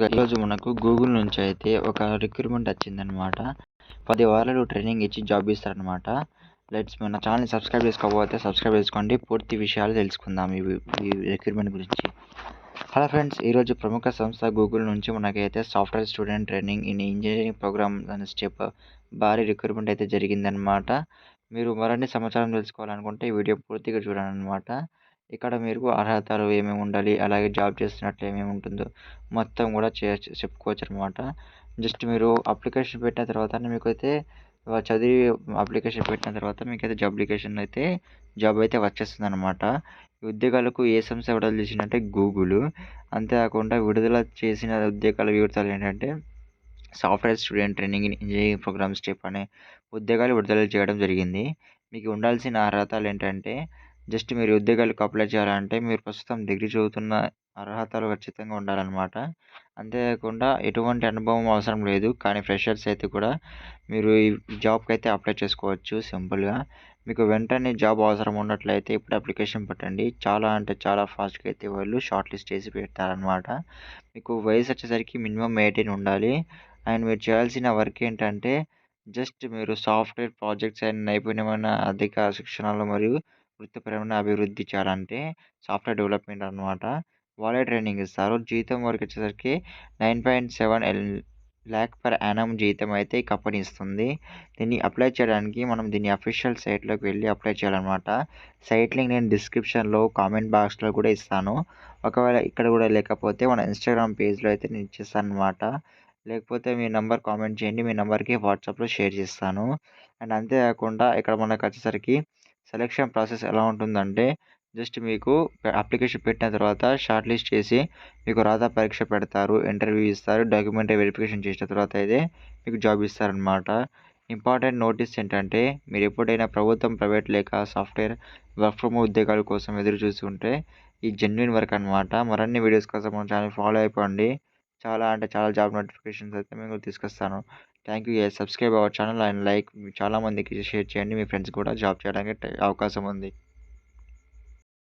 ఈరోజు మనకు గూగుల్ నుంచి అయితే ఒక రిక్రూట్మెంట్ వచ్చిందనమాట. 10 వారాలు ట్రైనింగ్ ఇచ్చి జాబ్ ఇస్తారనమాట. మన ఛానల్‌ని సబ్స్క్రైబ్ చేసుకోకపోతే సబ్స్క్రైబ్ చేసుకోండి. పూర్తి విషయాలు తెలుసుకుందాం ఈ రిక్రూట్మెంట్ గురించి. హలో ఫ్రెండ్స్, ఈరోజు ప్రముఖ సంస్థ గూగుల్ నుంచి మనకైతే software student training in engineering program అనే స్టెప్ భారీ రిక్రూట్మెంట్ అయితే జరిగిందనమాట. మీరు మరిన్ని సమాచారం తెలుసుకోవాలనుకుంటే ఈ వీడియో పూర్తిగా చూడండనమాట. ఇక్కడ మీరు అర్హతలు ఏమేమి ఉండాలి, అలాగే జాబ్ చేస్తున్నట్లు ఏమేమి ఉంటుందో మొత్తం కూడా చెప్పుకోవచ్చనమాట. జస్ట్ మీరు అప్లికేషన్ పెట్టిన తర్వాత మీకైతే చదివి అప్లికేషన్ పెట్టిన తర్వాత మీకైతే జాబ్ అయితే వచ్చేస్తుందనమాట. ఈ ఉద్యోగాలకు ఏ సంస్థ విడుదల చేసిందంటే గూగుల్. అంతేకాకుండా విడుదల చేసిన ఉద్యోగాల వివరాలు ఏంటంటే software student training in engineering program step అనే ఉద్యోగాలు విడుదల చేయడం జరిగింది. మీకు ఉండాల్సిన అర్హతలు ఏంటంటే జస్ట్ మీరు ఉద్యోగాలకు అప్లై చేయాలంటే మీరు ప్రస్తుతం డిగ్రీ చదువుతున్న అర్హతలు ఖచ్చితంగా ఉండాలన్నమాట. అంతేకాకుండా ఎటువంటి అనుభవం అవసరం లేదు. కానీ ఫ్రెషర్స్ అయితే కూడా మీరు ఈ జాబ్‌కి అయితే అప్లై చేసుకోవచ్చు సింపుల్‌గా. మీకు వెంటనే జాబ్ అవసరం ఉన్నట్లయితే ఇప్పుడు అప్లికేషన్ పెట్టండి. చాలా అంటే చాలా ఫాస్ట్‌గా అయితే వాళ్ళు షార్ట్ లిస్ట్ చేసి పెడతారనమాట. మీకు వయసు వచ్చేసరికి మినిమమ్ 18 ఉండాలి. అండ్ మీరు చేయాల్సిన వర్క్ ఏంటంటే జస్ట్ మీరు సాఫ్ట్‌వేర్ ప్రాజెక్ట్స్ అండ్ నైపుణ్యమైన అధిక శిక్షణలు మరియు వృత్తిపరమైన అభివృద్ధి చేయాలంటే సాఫ్ట్‌వేర్ డెవలప్‌మెంట్ అనమాట. వాళ్ళే ట్రైనింగ్ ఇస్తారు. జీతం వరకొచ్చేసరికి 9.7 లాక్ పర్ యానమ్ జీతం అయితే ఈ కంపెనీ ఇస్తుంది. దీన్ని అప్లై చేయడానికి మనం దీని అఫీషియల్ సైట్‌లోకి వెళ్లి అప్లై చేయాలన్నమాట. సైట్ లింక్ నేను డిస్క్రిప్షన్‌లో, కామెంట్ బాక్స్‌లో కూడా ఇస్తాను. ఒకవేళ ఇక్కడ కూడా లేకపోతే మన ఇన్‌స్టాగ్రామ్ పేజ్‌లో అయితే నేను ఇచ్చేస్తానన్నమాట. లేకపోతే మీ నంబర్ కామెంట్ చేయండి. మీ నంబర్‌కి వాట్సాప్‌లో షేర్ చేస్తాను. అండ్ అంతేకాకుండా ఇక్కడ మనకొచ్చేసరికి సెలక్షన్ ప్రాసెస్ ఎలా ఉంటుందంటే జస్ట్ మీకు అప్లికేషన్ పెట్టిన తర్వాత షార్ట్ లిస్ట్ చేసి మీకు రాత పరీక్ష పెడతారు, ఇంటర్వ్యూ ఇస్తారు, డాక్యుమెంటరీ వెరిఫికేషన్ చేసిన తర్వాత అయితే మీకు జాబ్ ఇస్తారనమాట. ఇంపార్టెంట్ నోటీస్ ఏంటంటే మీరు ఎప్పుడైనా ప్రభుత్వం, ప్రైవేట్ లేక సాఫ్ట్‌వేర్ వర్క్ ఫ్రమ్ హోమ్ ఉద్యోగాల కోసం ఎదురు చూస్తుంటే ఈ జెన్యూన్ వర్క్ అనమాట. మరిన్ని వీడియోస్ కోసం మన ఛానల్ ఫాలో అయిపోండి. చాలా అంటే చాలా జాబ్ నోటిఫికేషన్స్ అయితే మేము తీసుకొస్తాను. Thank you guys. Subscribe our channel and like. చాలా మందికి షేర్ చేయండి. మీ ఫ్రెండ్స్ కూడా జాబ్ చేయడానికి అవకాశం ఉంది.